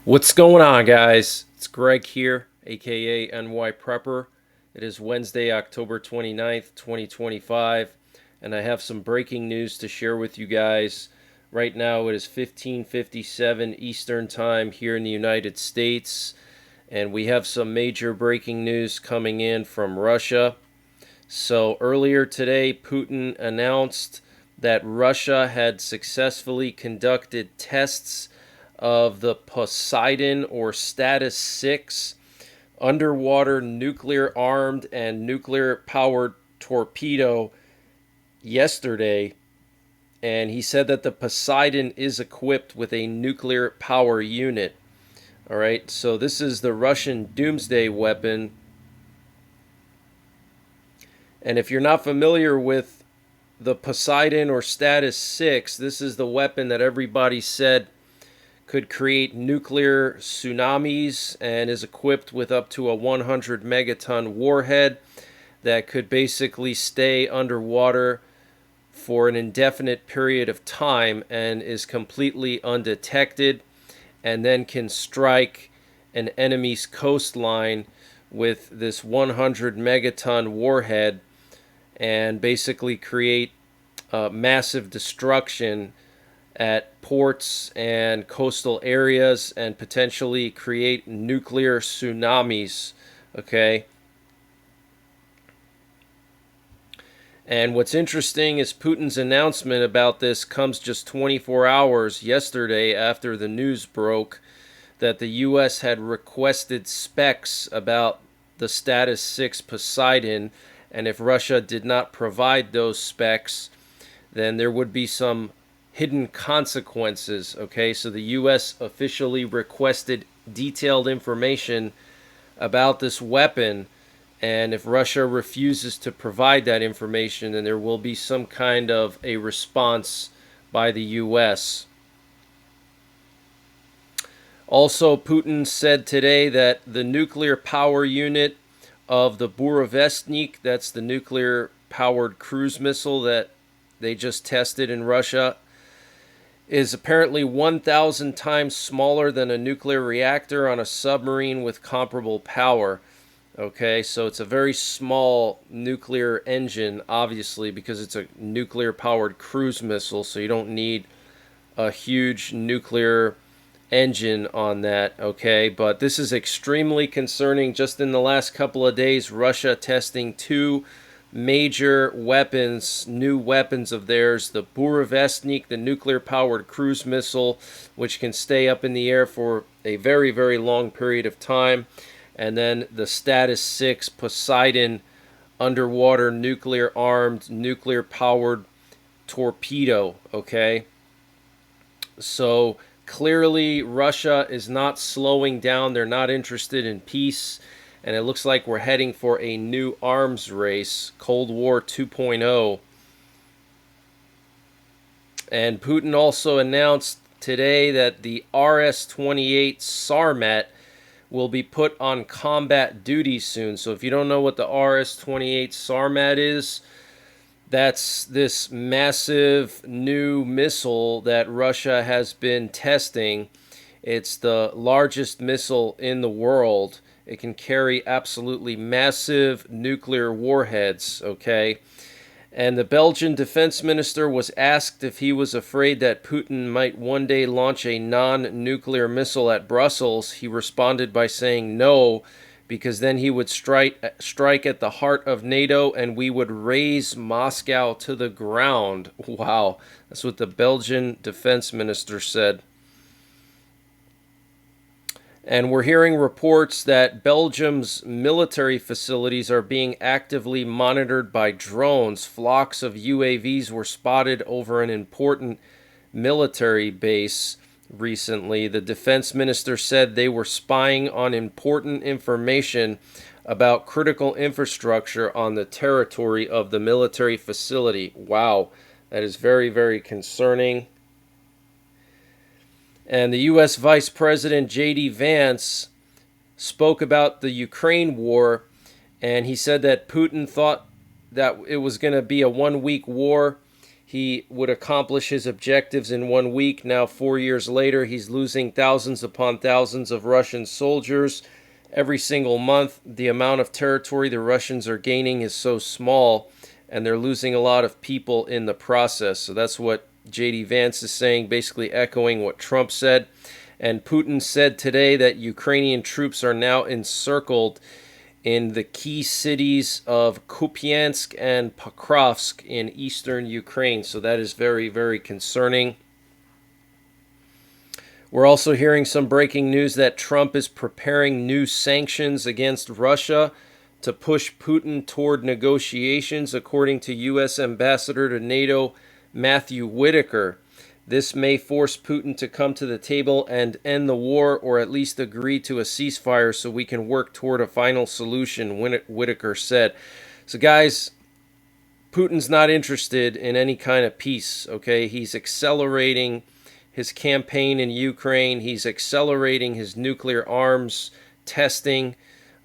What's going on, guys? It's Greg here, aka NYPrepper. It is Wednesday, October 29th, 2025, and I have some breaking news to share with you guys. Right now, it is 15:57 Eastern Time here in the United States, and we have some major breaking news coming in from Russia. So, earlier today, Putin announced that Russia had successfully conducted tests of the Poseidon or Status-6 underwater nuclear armed and nuclear powered torpedo yesterday. And he said that the Poseidon is equipped with a nuclear power unit. All right, so this is the Russian doomsday weapon. And if you're not familiar with the Poseidon or Status-6, this is the weapon that everybody said could create nuclear tsunamis and is equipped with up to a 100 megaton warhead that could basically stay underwater for an indefinite period of time and is completely undetected, and then can strike an enemy's coastline with this 100 megaton warhead and basically create massive destruction at ports and coastal areas and potentially create nuclear tsunamis. Okay. And what's interesting is Putin's announcement about this comes just 24 hours yesterday after the news broke that the U.S. had requested specs about the Status-6 Poseidon, and if Russia did not provide those specs, then there would be some hidden consequences. Okay, so the U.S. officially requested detailed information about this weapon, and if Russia refuses to provide that information, then there will be some kind of a response by the U.S. Also, Putin said today that the nuclear power unit of the Burevestnik, that's the nuclear powered cruise missile that they just tested in Russia, is apparently 1,000 times smaller than a nuclear reactor on a submarine with comparable power. Okay, so it's a very small nuclear engine, obviously, because it's a nuclear powered cruise missile, so you don't need a huge nuclear engine on that. Okay, but this is extremely concerning. Just in the last couple of days, Russia testing two major weapons, new weapons of theirs, the Burevestnik, the nuclear-powered cruise missile, which can stay up in the air for a very, very long period of time, and then the Status-6 Poseidon underwater nuclear-armed, nuclear-powered torpedo, okay? So clearly Russia is not slowing down. They're not interested in peace. And it looks like we're heading for a new arms race, Cold War 2.0. And Putin also announced today that the RS-28 Sarmat will be put on combat duty soon. So if you don't know what the RS-28 Sarmat is, that's this massive new missile that Russia has been testing. It's the largest missile in the world. It can carry absolutely massive nuclear warheads, okay? And the Belgian defense minister was asked if he was afraid that Putin might one day launch a non-nuclear missile at Brussels. He responded by saying no, because then he would strike at the heart of NATO and we would raze Moscow to the ground. Wow, that's what the Belgian defense minister said. And we're hearing reports that Belgium's military facilities are being actively monitored by drones. Flocks of UAVs were spotted over an important military base recently. The defense minister said they were spying on important information about critical infrastructure on the territory of the military facility. Wow, that is very, very concerning. And the U.S. Vice President J.D. Vance spoke about the Ukraine war, and he said that Putin thought that it was going to be a one-week war. he would accomplish his objectives in 1 week. Now, 4 years later, he's losing thousands upon thousands of Russian soldiers every single month. The amount of territory the Russians are gaining is so small, and they're losing a lot of people in the process. So that's what J.D. Vance is saying, basically echoing what Trump said. And Putin said today that Ukrainian troops are now encircled in the key cities of Kupiansk and Pokrovsk in eastern Ukraine. So that is very, very concerning. We're also hearing some breaking news that Trump is preparing new sanctions against Russia to push Putin toward negotiations, according to U.S. Ambassador to NATO Matthew Whitaker. This may force Putin to come to the table and end the war, or at least agree to a ceasefire so we can work toward a final solution, Whitaker said. So guys, Putin's not interested in any kind of peace, okay? He's accelerating his campaign in Ukraine. He's accelerating his nuclear arms testing,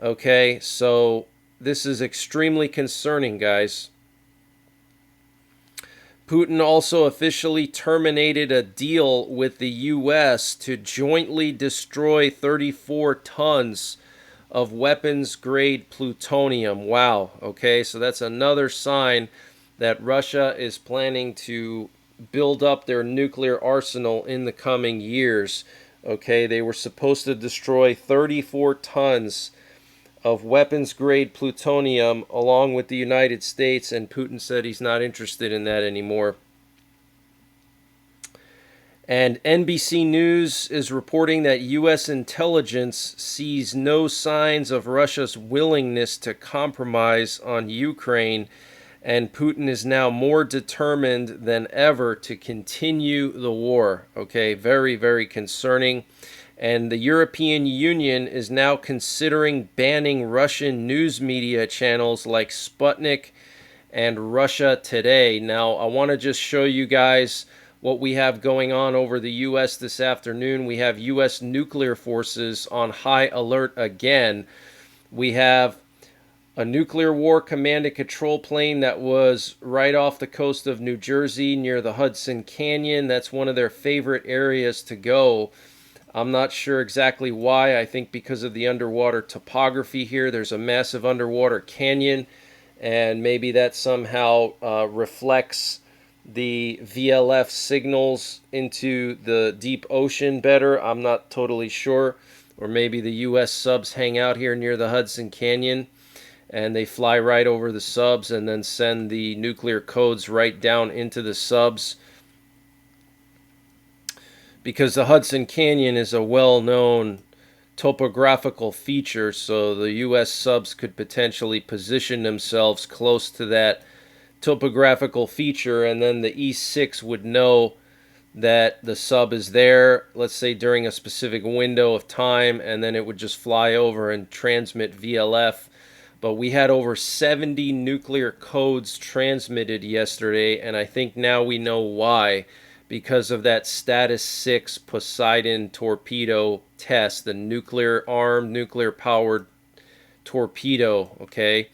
okay? So this is extremely concerning, guys. Putin also officially terminated a deal with the U.S. to jointly destroy 34 tons of weapons-grade plutonium. Wow, okay, so that's another sign that Russia is planning to build up their nuclear arsenal in the coming years. Okay, they were supposed to destroy 34 tons of weapons-grade plutonium along with the United States, and Putin said he's not interested in that anymore. And NBC News is reporting that U.S. intelligence sees no signs of Russia's willingness to compromise on Ukraine, and Putin is now more determined than ever to continue the war. Okay, very, very concerning. And the European Union is now considering banning Russian news media channels like Sputnik and Russia Today. Now, I want to just show you guys what we have going on over the U.S. this afternoon. We have U.S. nuclear forces on high alert again. We have a nuclear war command and control plane that was right off the coast of New Jersey near the Hudson Canyon. That's one of their favorite areas to go. I'm not sure exactly why. I think because of the underwater topography here. There's a massive underwater canyon, and maybe that somehow reflects the VLF signals into the deep ocean better. I'm not totally sure. Or maybe the U.S. subs hang out here near the Hudson Canyon, and they fly right over the subs and then send the nuclear codes right down into the subs. Because the Hudson Canyon is a well-known topographical feature, so the U.S. subs could potentially position themselves close to that topographical feature, and then the E6 would know that the sub is there, let's say during a specific window of time, and then it would just fly over and transmit VLF. But we had over 70 nuclear codes transmitted yesterday, and I think now we know why. Because of that STATUS-6 Poseidon torpedo test, the nuclear-armed, nuclear-powered torpedo, okay?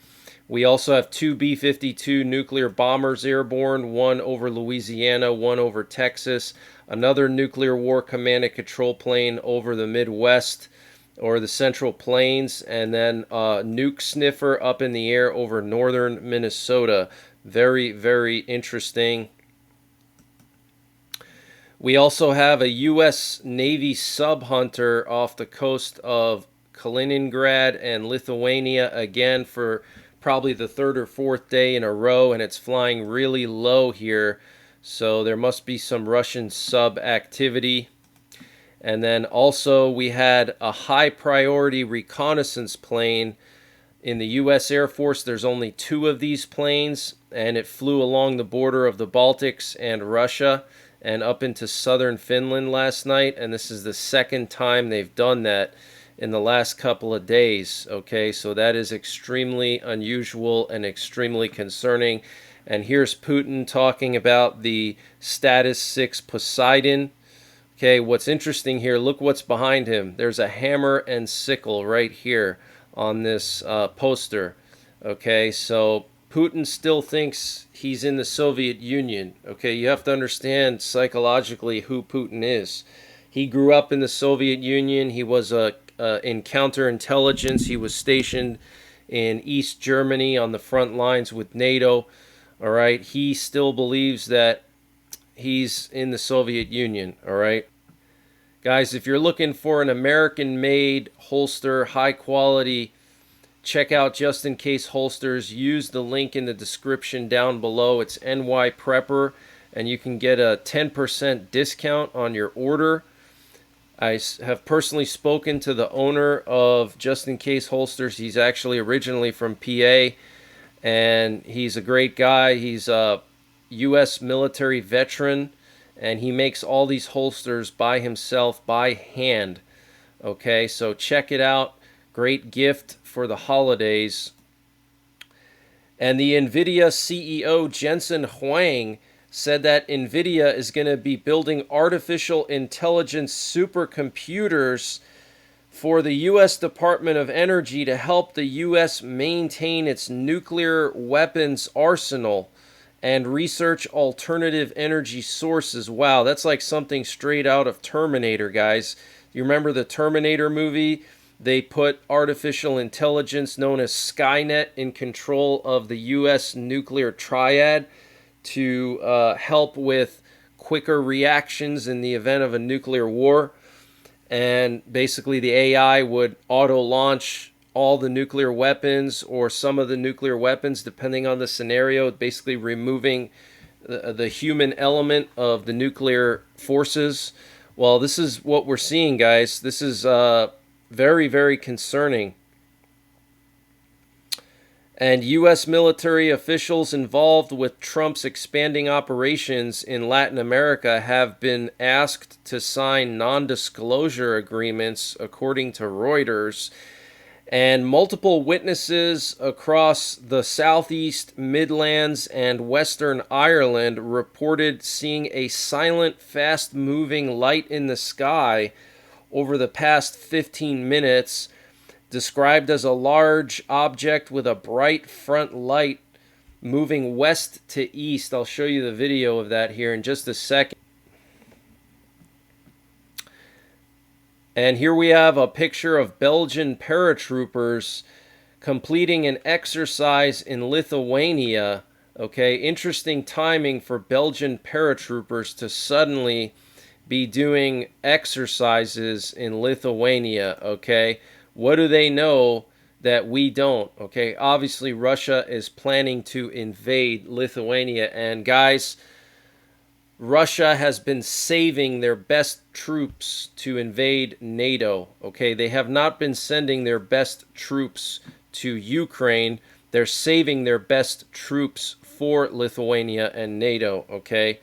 We also have 2 B-52 nuclear bombers airborne, one over Louisiana, one over Texas, another nuclear war command and control plane over the Midwest or the Central Plains, and then a nuke sniffer up in the air over northern Minnesota. Very, very interesting. We also have a U.S. Navy sub-hunter off the coast of Kaliningrad and Lithuania again for probably the third or fourth day in a row, and it's flying really low here, so there must be some Russian sub activity. And then also we had a high priority reconnaissance plane in the U.S. Air Force. There's only 2 of these planes, and it flew along the border of the Baltics and Russia and up into southern Finland last night, and this is the second time they've done that in the last couple of days. Okay, so that is extremely unusual and extremely concerning. And here's Putin talking about the STATUS-6 Poseidon. Okay, what's interesting here, look what's behind him. There's a hammer and sickle right here on this poster. Okay, so Putin still thinks he's in the Soviet Union. Okay, you have to understand psychologically who Putin is. He grew up in the Soviet Union. He was in counterintelligence. He was stationed in East Germany on the front lines with NATO. All right, he still believes that he's in the Soviet Union. All right, guys, if you're looking for an American-made holster, high quality, check out Just In Case Holsters. Use the link in the description down below. It's NYPrepper, and you can get a 10% discount on your order. I have personally spoken to the owner of Just In Case Holsters. He's actually originally from PA, and he's a great guy. He's a U.S. military veteran, and he makes all these holsters by himself, by hand. Okay, so check it out. Great gift for the holidays. And the NVIDIA CEO Jensen Huang said that NVIDIA is going to be building artificial intelligence supercomputers for the U.S. Department of Energy to help the U.S. maintain its nuclear weapons arsenal and research alternative energy sources. Wow, that's like something straight out of Terminator, guys. You remember the Terminator movie? They put artificial intelligence known as Skynet in control of the U.S. nuclear triad to help with quicker reactions in the event of a nuclear war. And basically the AI would auto-launch all the nuclear weapons or some of the nuclear weapons depending on the scenario, basically removing the human element of the nuclear forces. Well, this is what we're seeing, guys. This is very, very concerning. And U.S. military officials involved with Trump's expanding operations in Latin America have been asked to sign non-disclosure agreements, according to Reuters. And multiple witnesses across the Southeast, Midlands, and Western Ireland reported seeing a silent, fast-moving light in the sky over the past 15 minutes, described as a large object with a bright front light moving west to east. I'll show you the video of that here in just a second. And here we have a picture of Belgian paratroopers completing an exercise in Lithuania. Okay, interesting timing for Belgian paratroopers to suddenly be doing exercises in Lithuania. Okay, what do they know that we don't? Okay, obviously Russia is planning to invade Lithuania, and guys, Russia has been saving their best troops to invade NATO. Okay, they have not been sending their best troops to Ukraine. They're saving their best troops for Lithuania and NATO. Okay.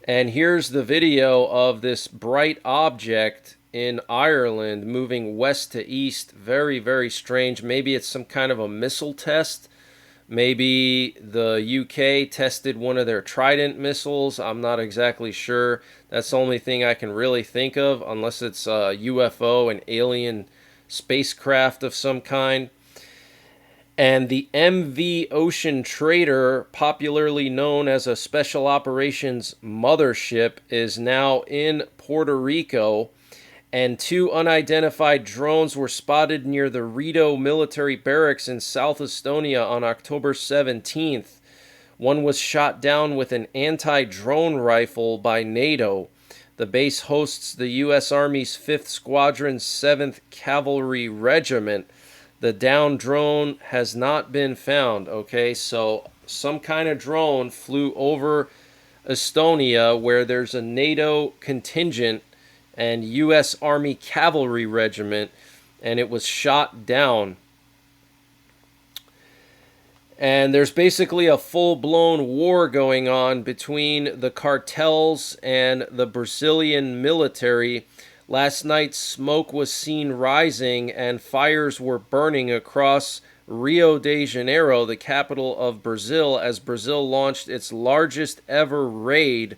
And here's the video of this bright object in Ireland moving west to east. Very, very strange. Maybe it's some kind of a missile test. Maybe the UK tested one of their Trident missiles. I'm not exactly sure. That's the only thing I can really think of, unless it's a UFO, an alien spacecraft of some kind. And the MV Ocean Trader, popularly known as a Special Operations Mothership, is now in Puerto Rico. And 2 unidentified drones were spotted near the Rito military barracks in South Estonia on October 17th. One was shot down with an anti-drone rifle by NATO. The base hosts the U.S. Army's 5th Squadron 7th Cavalry Regiment. The downed drone has not been found. Okay, so some kind of drone flew over Estonia where there's a NATO contingent and U.S. Army Cavalry Regiment, and it was shot down. And there's basically a full-blown war going on between the cartels and the Brazilian military. Last night, smoke was seen rising and fires were burning across Rio de Janeiro, the capital of Brazil, as Brazil launched its largest ever raid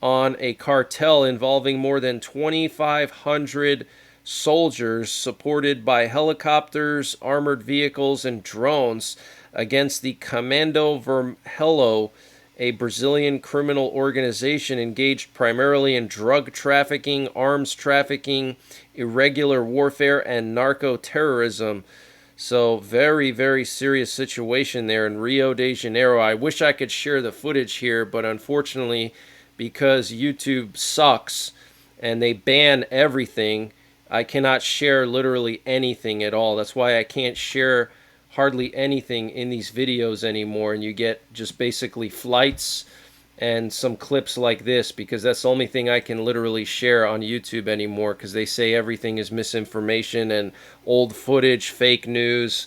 on a cartel involving more than 2,500 soldiers supported by helicopters, armored vehicles, and drones against the Comando Vermelho, a Brazilian criminal organization engaged primarily in drug trafficking, arms trafficking, irregular warfare, and narco-terrorism. So very, very serious situation there in Rio de Janeiro. I wish I could share the footage here, but unfortunately, because YouTube sucks and they ban everything, I cannot share literally anything at all. That's why I can't share hardly anything in these videos anymore, and you get just basically flights and some clips like this, because that's the only thing I can literally share on YouTube anymore, because they say everything is misinformation and old footage, fake news,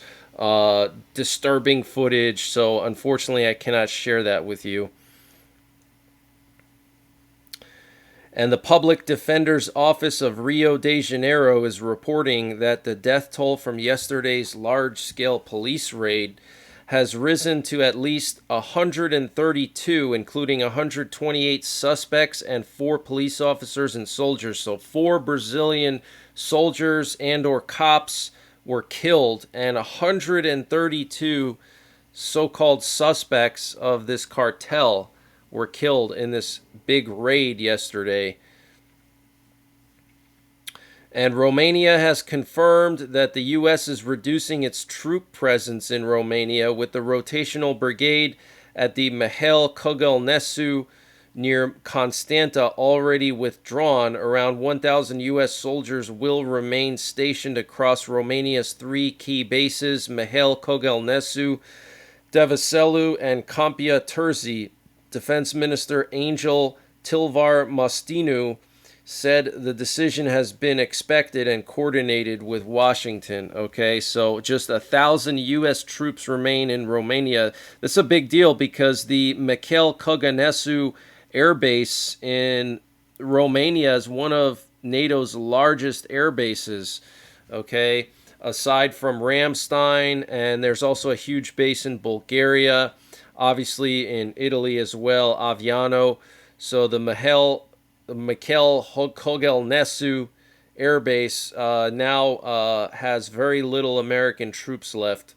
disturbing footage. So unfortunately I cannot share that with you. And the Public Defender's Office of Rio de Janeiro is reporting that the death toll from yesterday's large-scale police raid has risen to at least 132, including 128 suspects and 4 police officers and soldiers. So 4 Brazilian soldiers and or cops were killed, and 132 so-called suspects of this cartel were killed in this big raid yesterday. And Romania has confirmed that the U.S. is reducing its troop presence in Romania, with the rotational brigade at the Mihail Cogălnescu near Constanta already withdrawn. Around 1,000 U.S. soldiers will remain stationed across Romania's 3 key bases: Mihail Cogălnescu, Deveselu, and Câmpia Târzi. Defense Minister Angel Tilvar Mostinu said the decision has been expected and coordinated with Washington. Okay, so just 1,000 U.S. troops remain in Romania. This is a big deal because the Mihail Cogălnescu air base in Romania is one of NATO's largest air bases. Okay, aside from Ramstein, and there's also a huge base in Bulgaria, obviously in Italy as well, Aviano. So the Mihail Cogălnescu air base now has very little American troops left.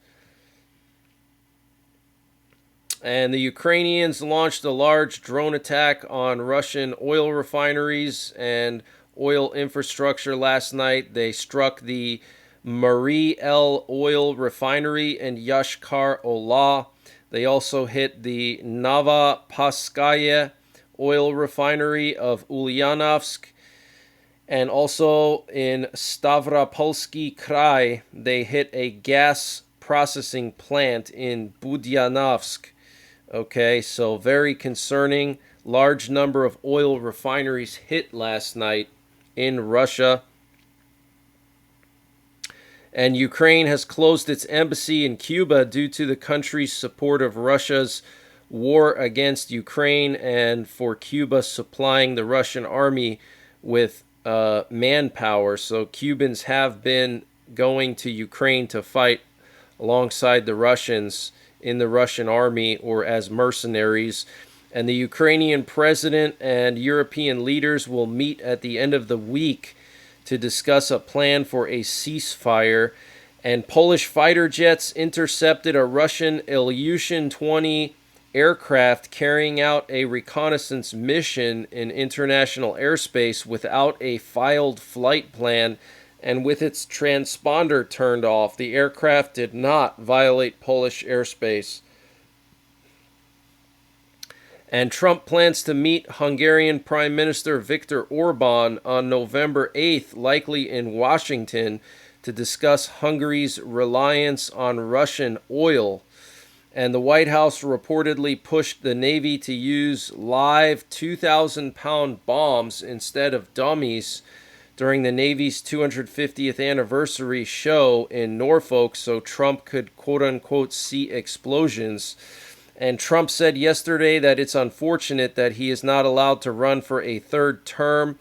And the Ukrainians launched a large drone attack on Russian oil refineries and oil infrastructure last night. They struck the Marie El oil refinery in Yashkar Ola. They also hit the Novopaskaya oil refinery of Ulyanovsk. And also in Stavropolsky Krai, they hit a gas processing plant in Budyanovsk. Okay, so very concerning. Large number of oil refineries hit last night in Russia. And Ukraine has closed its embassy in Cuba due to the country's support of Russia's war against Ukraine and for Cuba supplying the Russian army with manpower. So Cubans have been going to Ukraine to fight alongside the Russians in the Russian army or as mercenaries. And the Ukrainian president and European leaders will meet at the end of the week to discuss a plan for a ceasefire. And Polish fighter jets intercepted a Russian Ilyushin-20 aircraft carrying out a reconnaissance mission in international airspace without a filed flight plan and with its transponder turned off. The aircraft did not violate Polish airspace. And Trump plans to meet Hungarian Prime Minister Viktor Orban on November 8th, likely in Washington, to discuss Hungary's reliance on Russian oil. And the White House reportedly pushed the Navy to use live 2,000-pound bombs instead of dummies during the Navy's 250th anniversary show in Norfolk so Trump could quote-unquote see explosions. And Trump said yesterday that it's unfortunate that he is not allowed to run for a third term.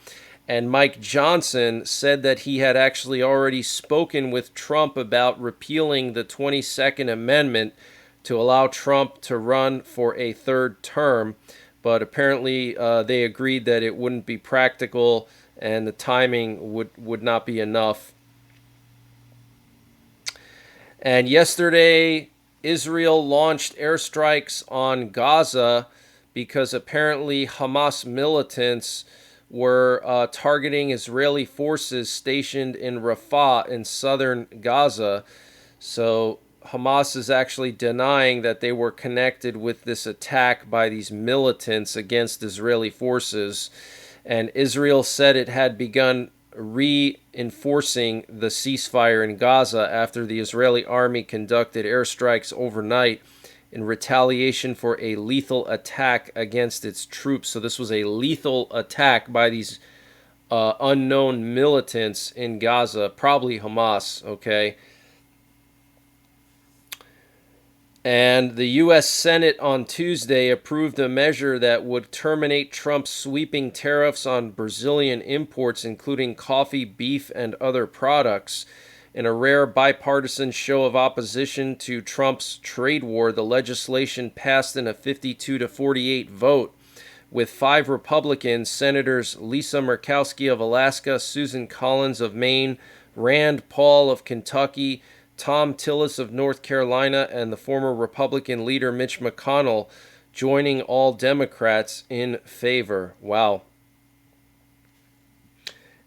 And Mike Johnson said that he had actually already spoken with Trump about repealing the 22nd Amendment to allow Trump to run for a third term. But apparently they agreed that it wouldn't be practical and the timing would not be enough. And yesterday, Israel launched airstrikes on Gaza because apparently Hamas militants were targeting Israeli forces stationed in Rafah in southern Gaza. So Hamas is actually denying that they were connected with this attack by these militants against Israeli forces. And Israel said it had begun reinforcing the ceasefire in Gaza after the Israeli army conducted airstrikes overnight in retaliation for a lethal attack against its troops. So this was a lethal attack by these unknown militants in Gaza, probably Hamas, okay? And the U.S. Senate on Tuesday approved a measure that would terminate Trump's sweeping tariffs on Brazilian imports, including coffee, beef, and other products. In a rare bipartisan show of opposition to Trump's trade war, the legislation passed in a 52-48 vote, with 5 Republicans, Senators Lisa Murkowski of Alaska, Susan Collins of Maine, Rand Paul of Kentucky, Tom Tillis of North Carolina, and the former Republican leader Mitch McConnell joining all Democrats in favor. Wow.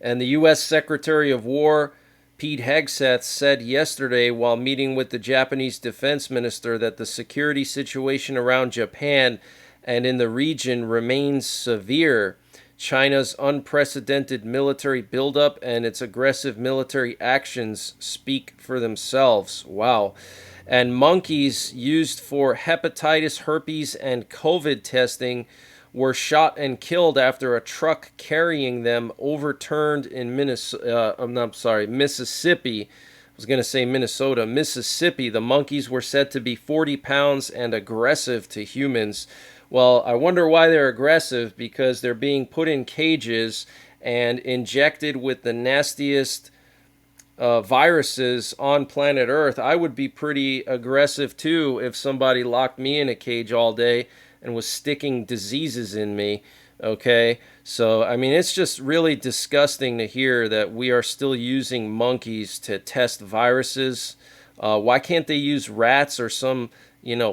And the U.S. Secretary of War Pete Hegseth said yesterday while meeting with the Japanese defense minister that the security situation around Japan and in the region remains severe. China's unprecedented military buildup and its aggressive military actions speak for themselves. Wow. And monkeys used for hepatitis, herpes, and COVID testing were shot and killed after a truck carrying them overturned in Mississippi. I was going to say Minnesota. Mississippi. The monkeys were said to be 40 pounds and aggressive to humans. Well, I wonder why they're aggressive, because they're being put in cages and injected with the nastiest viruses on planet Earth. I would be pretty aggressive too if somebody locked me in a cage all day and was sticking diseases in me. Okay, so I mean, it's just really disgusting to hear that we are still using monkeys to test viruses. Why can't they use rats or some,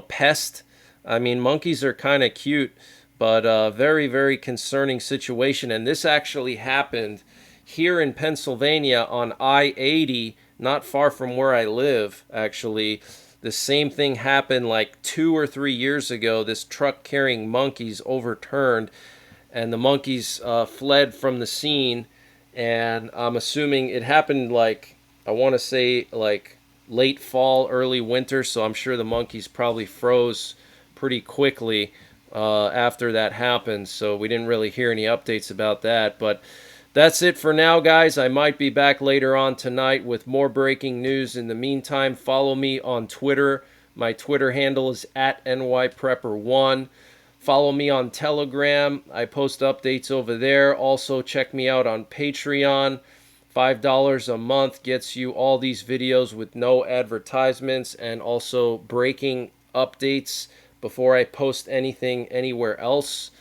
pest? I mean, monkeys are kind of cute, but very, very concerning situation. And this actually happened here in Pennsylvania on I-80, not far from where I live, actually. The same thing happened like 2 or 3 years ago. This truck carrying monkeys overturned, and the monkeys fled from the scene. And I'm assuming it happened I want to say late fall, early winter, so I'm sure the monkeys probably froze pretty quickly after that happened, so we didn't really hear any updates about that. But that's it for now, guys. I might be back later on tonight with more breaking news. In the meantime, follow me on Twitter. My Twitter handle is at NYPrepper1. Follow me on Telegram. I post updates over there. Also, check me out on Patreon. $5 a month gets you all these videos with no advertisements and also breaking updates before I post anything anywhere else.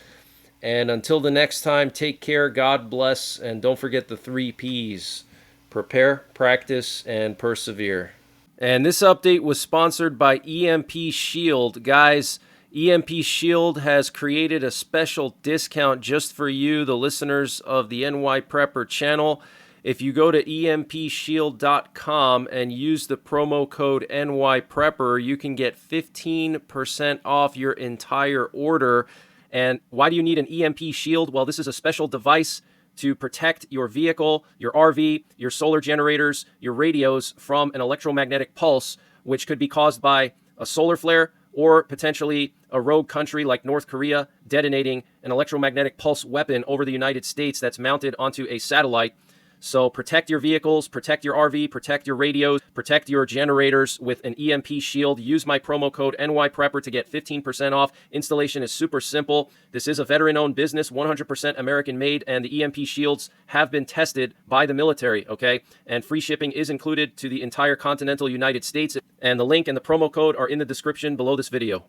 And until the next time, take care, God bless, and don't forget the 3 Ps. Prepare, practice, and persevere. And this update was sponsored by EMP Shield. Guys, EMP Shield has created a special discount just for you, the listeners of the NYPrepper channel. If you go to empshield.com and use the promo code NYPrepper, you can get 15% off your entire order. And why do you need an EMP Shield? Well, this is a special device to protect your vehicle, your RV, your solar generators, your radios from an electromagnetic pulse, which could be caused by a solar flare or potentially a rogue country like North Korea detonating an electromagnetic pulse weapon over the United States that's mounted onto a satellite. So protect your vehicles, protect your RV, protect your radios, protect your generators with an EMP Shield. Use my promo code NYPrepper to get 15% off. Installation is super simple. This is a veteran-owned business, 100% American-made, and the EMP Shields have been tested by the military, okay? And free shipping is included to the entire continental United States. And the link and the promo code are in the description below this video.